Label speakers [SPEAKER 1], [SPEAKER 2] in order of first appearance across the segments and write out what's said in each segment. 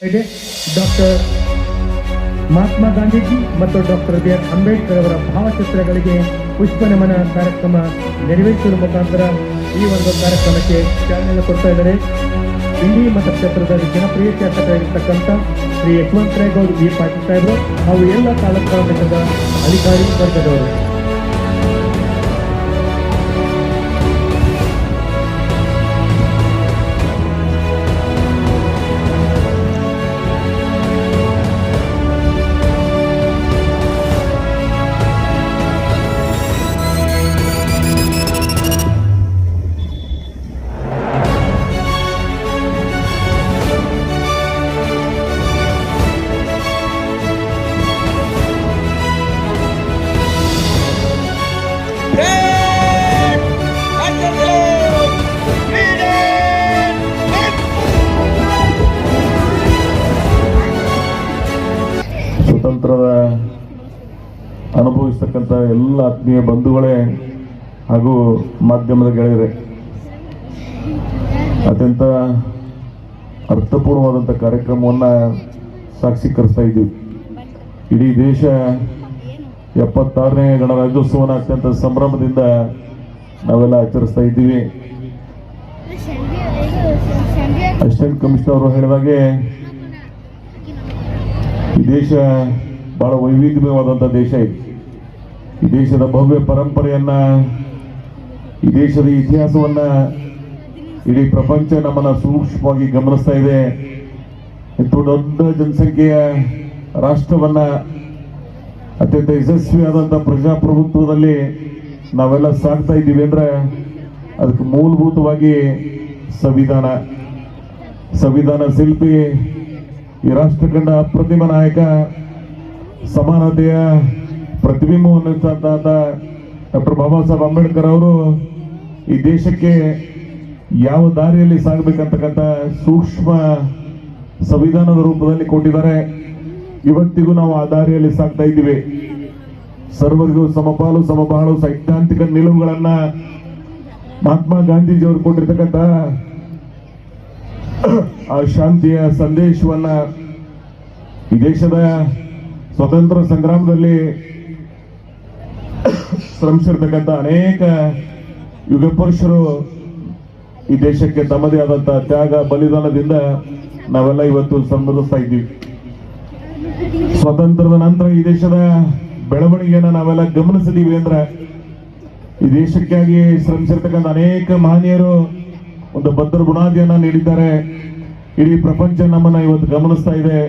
[SPEAKER 1] Doctor Mahatma Gandhiji ಮತ್ತು doctor B R. Ambedkar ಅವರ ಭಾವಚಿತ್ರಗಳಿಗೆ ಪುಷ್ಪ ನಮನ ಕಾರ್ಯಕ್ರಮ ನೆರವೇರಿಸುವ ಮುಖಾಂತರ ಈ ಒಂದು ಕಾರ್ಯಕ್ರಮಕ್ಕೆ ಚಾಲನೆ ಕೊಡ್ತಾ ಇದ್ದಾರೆ. ಇಂಡಿ ಮತಕ್ಷೇತ್ರದ ಜನಪ್ರಿಯ ಶಾಸಕರಾಗಿರ್ತಕ್ಕಂಥ ಶ್ರೀ ಯಶವಂತರಾಯಗೌಡ ಬಿ ಪಾಟೀಲ್ ಸಾಹೇಬರು ಹಾಗೂ ಎಲ್ಲ ತಾಲೂಕಾ ಮಟ್ಟದ ಅಧಿಕಾರಿ ವರ್ಗದವರು.
[SPEAKER 2] ಸ್ವತಂತ್ರದ ಅನುಭವಿಸ್ತಕ್ಕಂಥ ಎಲ್ಲ ಆತ್ಮೀಯ ಬಂಧುಗಳೇ ಹಾಗೂ ಮಾಧ್ಯಮದ ಗೆಳೆಯರೇ, ಅತ್ಯಂತ ಅರ್ಥಪೂರ್ಣವಾದಂಥ ಕಾರ್ಯಕ್ರಮವನ್ನು ಸಾಕ್ಷೀಕರಿಸ್ತಾ ಇದ್ದೀವಿ. ಇಡೀ ದೇಶ 76ನೇ ಗಣರಾಜ್ಯೋತ್ಸವನ ಅತ್ಯಂತ ಸಂಭ್ರಮದಿಂದ ನಾವೆಲ್ಲ ಆಚರಿಸ್ತಾ ಇದ್ದೀವಿ. ಅಸಿಸ್ಟೆಂಟ್ ಕಮಿಷನರ್ ಅವರು ಹೇಳಿದಾಗೆ ಈ ದೇಶ ಬಹಳ ವೈವಿಧ್ಯಮಯವಾದಂಥ ದೇಶ ಇದೆ. ಈ ದೇಶದ ಭವ್ಯ ಪರಂಪರೆಯನ್ನ, ಈ ದೇಶದ ಇತಿಹಾಸವನ್ನ ಇಡೀ ಪ್ರಪಂಚ ನಮ್ಮನ್ನ ಸೂಕ್ಷ್ಮವಾಗಿ ಗಮನಿಸ್ತಾ ಇದೆ. ಇಂಥ ದೊಡ್ಡ ಜನಸಂಖ್ಯೆಯ ರಾಷ್ಟ್ರವನ್ನ ಅತ್ಯಂತ ಯಶಸ್ವಿಯಾದಂಥ ಪ್ರಜಾಪ್ರಭುತ್ವದಲ್ಲಿ ನಾವೆಲ್ಲ ಸಾಗ್ತಾ ಇದ್ದೀವಿ ಅಂದ್ರೆ ಅದಕ್ಕೆ ಮೂಲಭೂತವಾಗಿ ಸಂವಿಧಾನ ಶಿಲ್ಪಿ, ಈ ರಾಷ್ಟ್ರ ಕಂಡ ಅಪ್ರತಿಮ ನಾಯಕ, ಸಮಾನತೆಯ ಪ್ರತಿಬಿಂಬವನ್ನು ಡಾಕ್ಟರ್ ಬಾಬಾ ಸಾಹೇಬ್ ಅಂಬೇಡ್ಕರ್ ಅವರು ಈ ದೇಶಕ್ಕೆ ಯಾವ ದಾರಿಯಲ್ಲಿ ಸಾಗಬೇಕಂತಕ್ಕಂಥ ಸೂಕ್ಷ್ಮ ಸಂವಿಧಾನದ ರೂಪದಲ್ಲಿ ಕೊಟ್ಟಿದ್ದಾರೆ. ಇವತ್ತಿಗೂ ನಾವು ಆ ದಾರಿಯಲ್ಲಿ ಸಾಗ್ತಾ ಇದ್ದೀವಿ. ಸರ್ವರಿಗೂ ಸಮಪಾಲು ಸಮಬಾಳು ಸೈದ್ಧಾಂತಿಕ ನಿಲುವುಗಳನ್ನ ಮಹಾತ್ಮ ಗಾಂಧೀಜಿಯವರು ಕೊಟ್ಟಿರ್ತಕ್ಕಂಥ ಆ ಶಾಂತಿಯ ಸಂದೇಶವನ್ನ ಈ ದೇಶದ ಸ್ವತಂತ್ರ ಸಂಗ್ರಾಮದಲ್ಲಿ ಶ್ರಮಿಸಿರ್ತಕ್ಕಂಥ ಅನೇಕ ಯುಗ ಪುರುಷರು ಈ ದೇಶಕ್ಕೆ ತಮ್ಮದೇ ಆದಂತಹ ತ್ಯಾಗ ಬಲಿದಾನದಿಂದ ನಾವೆಲ್ಲ ಇವತ್ತು ಸಂಭ್ರಮಿಸ್ತಾ ಇದ್ದೀವಿ. ಸ್ವಾತಂತ್ರ್ಯದ ನಂತರ ಈ ದೇಶದ ಬೆಳವಣಿಗೆಯನ್ನು ನಾವೆಲ್ಲ ಗಮನಿಸಿದೀವಿ ಅಂದ್ರೆ ಈ ದೇಶಕ್ಕಾಗಿ ಶ್ರಮಿಸಿರ್ತಕ್ಕಂಥ ಅನೇಕ ಮಹನೀಯರು ಒಂದು ಭದ್ರ ಬುನಾದಿಯನ್ನ ನೀಡಿದ್ದಾರೆ. ಇಡೀ ಪ್ರಪಂಚ ನಮ್ಮನ್ನ ಇವತ್ತು ಗಮನಿಸ್ತಾ ಇದೆ,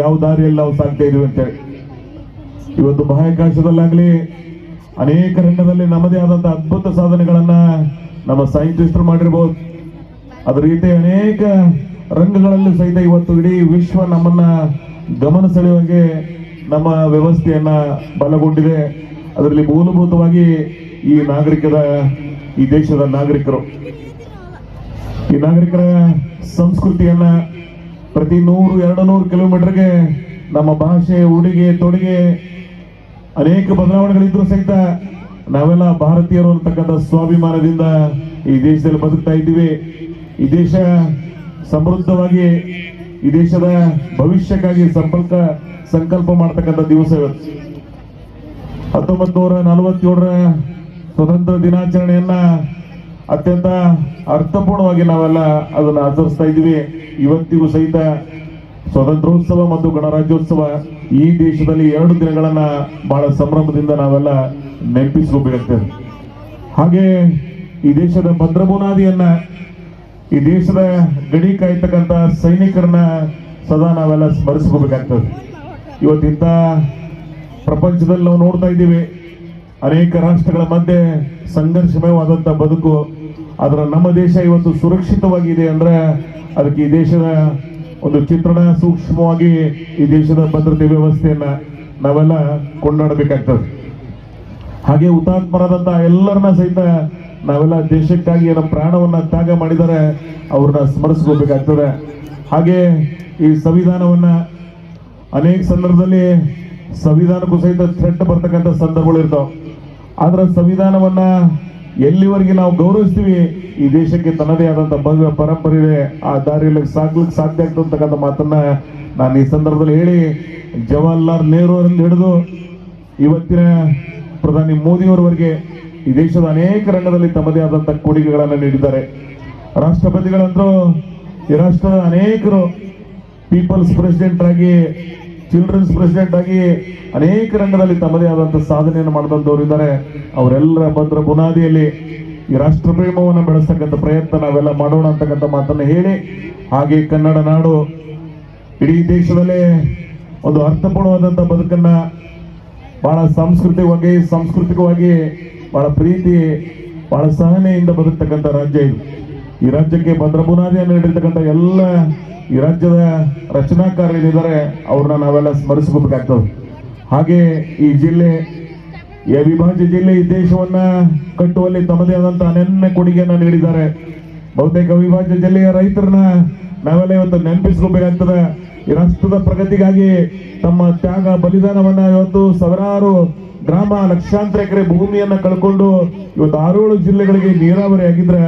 [SPEAKER 2] ಯಾವ ದಾರಿಯಲ್ಲಿ ನಾವು ಸಾಗ್ತಾ ಇದೀವಿ ಅಂತೇಳಿ. ಇವತ್ತು ಬಾಹ್ಯಾಕಾಶದಲ್ಲಾಗ್ಲಿ ಅನೇಕ ರಂಗದಲ್ಲಿ ನಮ್ಮದೇ ಆದಂತಹ ಅದ್ಭುತ ಸಾಧನೆಗಳನ್ನ ನಮ್ಮ ಸೈಂಟಿಸ್ಟರು ಮಾಡಿರ್ಬೋದು. ಅದೇ ರೀತಿ ಅನೇಕ ರಂಗಗಳಲ್ಲಿ ಸಹಿತ ಇವತ್ತು ಇಡೀ ವಿಶ್ವ ನಮ್ಮನ್ನ ಗಮನ ಸೆಳೆಯುವಾಗೆ ನಮ್ಮ ವ್ಯವಸ್ಥೆಯನ್ನ ಬಲಗೊಂಡಿದೆ. ಅದರಲ್ಲಿ ಮೂಲಭೂತವಾಗಿ ಈ ದೇಶದ ನಾಗರಿಕರು, ಈ ನಾಗರಿಕರ ಸಂಸ್ಕೃತಿಯನ್ನ ಪ್ರತಿ 100-200 ಕಿಲೋಮೀಟರ್ಗೆ ನಮ್ಮ ಭಾಷೆ, ಉಡುಗೆ ತೊಡುಗೆ ಅನೇಕ ಬದಲಾವಣೆಗಳಿದ್ರೂ ಸಹಿತ ನಾವೆಲ್ಲ ಭಾರತೀಯರು ಅಂತಕ್ಕಂಥ ಸ್ವಾಭಿಮಾನದಿಂದ ಈ ದೇಶದಲ್ಲಿ ಬದುಕ್ತಾ ಇದ್ದೀವಿ. ಈ ದೇಶ ಸಮೃದ್ಧವಾಗಿ ಈ ದೇಶದ ಭವಿಷ್ಯಕ್ಕಾಗಿ ಸಂಕಲ್ಪ ಮಾಡ್ತಕ್ಕಂಥ ದಿವಸ ಇವತ್ತು. 1947ರ ಸ್ವತಂತ್ರ ದಿನಾಚರಣೆಯನ್ನ ಅತ್ಯಂತ ಅರ್ಥಪೂರ್ಣವಾಗಿ ನಾವೆಲ್ಲ ಅದನ್ನು ಆಚರಿಸ್ತಾ ಇದ್ದೀವಿ. ಇವತ್ತಿಗೂ ಸಹಿತ ಸ್ವಾತಂತ್ರ್ಯೋತ್ಸವ ಮತ್ತು ಗಣರಾಜ್ಯೋತ್ಸವ ಈ ದೇಶದಲ್ಲಿ 2 ದಿನಗಳನ್ನ ಬಹಳ ಸಂಭ್ರಮದಿಂದ ನಾವೆಲ್ಲ ನೆನಪಿಸ್ಕೋಬೇಕಾಗ್ತದೆ. ಹಾಗೆ ಈ ದೇಶದ ಭದ್ರ ಬುನಾದಿಯನ್ನ, ಈ ದೇಶದ ಗಡಿ ಕಾಯ್ತಕ್ಕಂಥ ಸೈನಿಕರನ್ನ ಸದಾ ನಾವೆಲ್ಲ ಸ್ಮರಿಸ್ಕೋಬೇಕಾಗ್ತದೆ. ಇವತ್ತಿಂತ ಪ್ರಪಂಚದಲ್ಲಿ ನಾವು ನೋಡ್ತಾ ಇದ್ದೀವಿ, ಅನೇಕ ರಾಷ್ಟ್ರಗಳ ಮಧ್ಯೆ ಸಂಘರ್ಷಮಯವಾದಂಥ ಬದುಕು. ಆದ್ರೆ ನಮ್ಮ ದೇಶ ಇವತ್ತು ಸುರಕ್ಷಿತವಾಗಿದೆ ಅಂದ್ರೆ ಅದಕ್ಕೆ ಈ ದೇಶದ ಒಂದು ಚಿತ್ರಣ, ಸೂಕ್ಷ್ಮವಾಗಿ ಈ ದೇಶದ ಭದ್ರತೆ ವ್ಯವಸ್ಥೆಯನ್ನ ನಾವೆಲ್ಲ ಕೊಂಡಾಡಬೇಕಾಗ್ತದೆ. ಹಾಗೆ ಹುತಾತ್ಮರಾದಂತಹ ಎಲ್ಲರನ್ನ ಸಹಿತ ನಾವೆಲ್ಲ ದೇಶಕ್ಕಾಗಿ ನಮ್ಮ ಪ್ರಾಣವನ್ನ ತ್ಯಾಗ ಮಾಡಿದರೆ ಅವ್ರನ್ನ ಸ್ಮರಿಸ್ಕೋಬೇಕಾಗ್ತದೆ. ಹಾಗೆ ಈ ಸಂವಿಧಾನವನ್ನ ಅನೇಕ ಸಂದರ್ಭದಲ್ಲಿ ಸಂವಿಧಾನಕ್ಕೂ ಸಹಿತ ಥ್ರೆಟ್ ಬರ್ತಕ್ಕಂಥ ಸಂದರ್ಭಗಳು ಇರ್ತಾವ. ಆದ್ರೆ ಸಂವಿಧಾನವನ್ನ ಎಲ್ಲಿವರೆಗೆ ನಾವು ಗೌರವಿಸ್ತೀವಿ ಈ ದೇಶಕ್ಕೆ ತನ್ನದೇ ಆದಂತ ಭವ್ಯ ಪರಂಪರೆ ಇದೆ. ಆ ದಾರಿಯಲ್ಲಿ ಸಾಗ್ಲಿಕ್ಕೆ ಸಾಧ್ಯ ಆಗ್ತದೆ ಅಂತಕ್ಕಂಥ ಮಾತನ್ನ ನಾನು ಈ ಸಂದರ್ಭದಲ್ಲಿ ಹೇಳಿ, ಜವಾಹರ್ಲಾಲ್ ನೆಹರು ಅವರಿಂದ ಹಿಡಿದು ಇವತ್ತಿನ ಪ್ರಧಾನಿ ಮೋದಿಯವರವರೆಗೆ ಈ ದೇಶದ ಅನೇಕ ರಂಗದಲ್ಲಿ ತಮ್ಮದೇ ಆದಂತ ಕೊಡುಗೆಗಳನ್ನು ನೀಡಿದ್ದಾರೆ. ರಾಷ್ಟ್ರಪತಿಗಳಂತರೂ ಈ ರಾಷ್ಟ್ರದ ಅನೇಕರು ಪೀಪಲ್ಸ್ ಪ್ರೆಸಿಡೆಂಟ್ ಆಗಿ, ಚಿಲ್ಡ್ರನ್ಸ್ ಪ್ರೆಸಿಡೆಂಟ್ ಆಗಿ ಅನೇಕ ರಂಗದಲ್ಲಿ ತಮ್ಮದೇ ಆದಂತ ಸಾಧನೆಯನ್ನು ಮಾಡಿದಂತವ್ರು ಇದ್ದಾರೆ. ಅವರೆಲ್ಲರ ಭದ್ರ ಬುನಾದಿಯಲ್ಲಿ ಈ ರಾಷ್ಟ್ರ ಪ್ರೇಮವನ್ನು ಬೆಳೆಸ್ತಕ್ಕಂಥ ಪ್ರಯತ್ನ ನಾವೆಲ್ಲ ಮಾಡೋಣ ಅಂತಕ್ಕಂಥ ಮಾತನ್ನ ಹೇಳಿ, ಹಾಗೆ ಕನ್ನಡ ನಾಡು ಇಡೀ ದೇಶದಲ್ಲೇ ಒಂದು ಅರ್ಥಪೂರ್ಣವಾದಂಥ ಬದುಕನ್ನ ಬಹಳ ಸಾಂಸ್ಕೃತಿಕವಾಗಿ ಬಹಳ ಪ್ರೀತಿ, ಬಹಳ ಸಹನೆಯಿಂದ ಬದುಕ್ತಕ್ಕಂಥ ರಾಜ್ಯ ಇದು. ಈ ರಾಜ್ಯಕ್ಕೆ ಭದ್ರ ಬುನಾದಿಯನ್ನು ನೀಡಿರ್ತಕ್ಕಂಥ ಎಲ್ಲ ಈ ರಾಜ್ಯದ ರಚನಾಕಾರರಿದ್ದಾರೆ, ಅವ್ರನ್ನ ನಾವೆಲ್ಲ ಸ್ಮರಿಸ್ಕೋಬೇಕಾಗ್ತದೆ. ಹಾಗೆ ಈ ಜಿಲ್ಲೆ, ಈ ಅವಿಭಾಜ್ಯ ಜಿಲ್ಲೆ ಈ ದೇಶವನ್ನ ಕಟ್ಟುವಲ್ಲಿ ತಮ್ಮದೇ ಆದಂತ ಅನನ್ಯ ಕೊಡುಗೆಯನ್ನ ನೀಡಿದ್ದಾರೆ. ಬಹುತೇಕ ಅವಿಭಾಜ್ಯ ಜಿಲ್ಲೆಯ ರೈತರನ್ನ ನಾವೆಲ್ಲ ಇವತ್ತು ನೆನಪಿಸ್ಕೋಬೇಕಾಗ್ತದೆ. ಈ ರಾಷ್ಟ್ರದ ಪ್ರಗತಿಗಾಗಿ ತಮ್ಮ ತ್ಯಾಗ ಬಲಿದಾನವನ್ನ ಇವತ್ತು ಸಾವಿರಾರು ಗ್ರಾಮ, ಲಕ್ಷಾಂತರ ಎಕರೆ ಭೂಮಿಯನ್ನ ಕಳ್ಕೊಂಡು ಇವತ್ತು 6 ಜಿಲ್ಲೆಗಳಿಗೆ ನೀರಾವರಿ ಆಗಿದ್ರೆ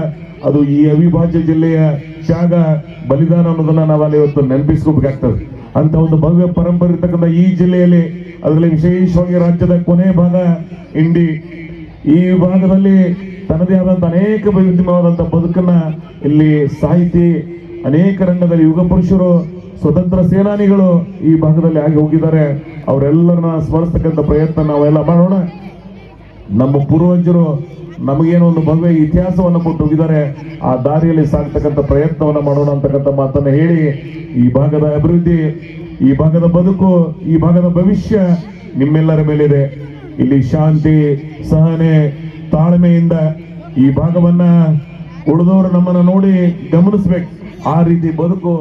[SPEAKER 2] ಅದು ಈ ಅವಿಭಾಜ್ಯ ಜಿಲ್ಲೆಯ ತ್ಯಾಗ ಬಲಿದಾನ ಅನ್ನೋದನ್ನ ನಾವಲ್ಲಿ ಇವತ್ತು ನೆನಪಿಸ್ಕೋಬೇಕಾಗ್ತದೆ. ಅಂತ ಒಂದು ಭವ್ಯ ಪರಂಪರೆ ಇರ್ತಕ್ಕಂಥ ಈ ಜಿಲ್ಲೆಯಲ್ಲಿ, ಅದರಲ್ಲಿ ವಿಶೇಷವಾಗಿ ರಾಜ್ಯದ ಕೊನೆ ಭಾಗ ಇಂಡಿ, ಈ ಭಾಗದಲ್ಲಿ ತನ್ನದೇ ಆದಂತ ಅನೇಕ ವೈವಿಧ್ಯಮಯವಾದಂತ ಬದುಕನ್ನ ಇಲ್ಲಿ ಸಾಹಿತಿ, ಅನೇಕ ರಂಗದಲ್ಲಿ ಯುಗ ಪುರುಷರು, ಸ್ವತಂತ್ರ ಸೇನಾನಿಗಳು ಈ ಭಾಗದಲ್ಲಿ ಆಗಿ ಹೋಗಿದ್ದಾರೆ. ಅವರೆಲ್ಲರನ್ನ ಸ್ಮರಿಸ್ತಕ್ಕಂಥ ಪ್ರಯತ್ನ ನಾವೆಲ್ಲ ಮಾಡೋಣ. ನಮ್ಮ ಪೂರ್ವಜರು ನಮಗೇನೋ ಒಂದು ಭವ್ಯ ಇತಿಹಾಸವನ್ನು ಕೊಟ್ಟು ಹೋಗಿದ್ದಾರೆ, ಆ ದಾರಿಯಲ್ಲಿ ಸಾಗ್ತಕ್ಕಂಥ ಪ್ರಯತ್ನವನ್ನ ಮಾಡೋಣ ಅಂತಕ್ಕಂಥ ಮಾತನ್ನ ಹೇಳಿ, ಈ ಭಾಗದ ಅಭಿವೃದ್ಧಿ, ಈ ಭಾಗದ ಬದುಕು, ಈ ಭಾಗದ ಭವಿಷ್ಯ ನಿಮ್ಮೆಲ್ಲರ ಮೇಲಿದೆ. ಇಲ್ಲಿ ಶಾಂತಿ, ಸಹನೆ, ತಾಳ್ಮೆಯಿಂದ ಈ ಭಾಗವನ್ನ ಉಳಿದವರು ನಮ್ಮನ್ನ ನೋಡಿ ಗಮನಿಸ್ಬೇಕು. ಆ ರೀತಿ ಬದುಕು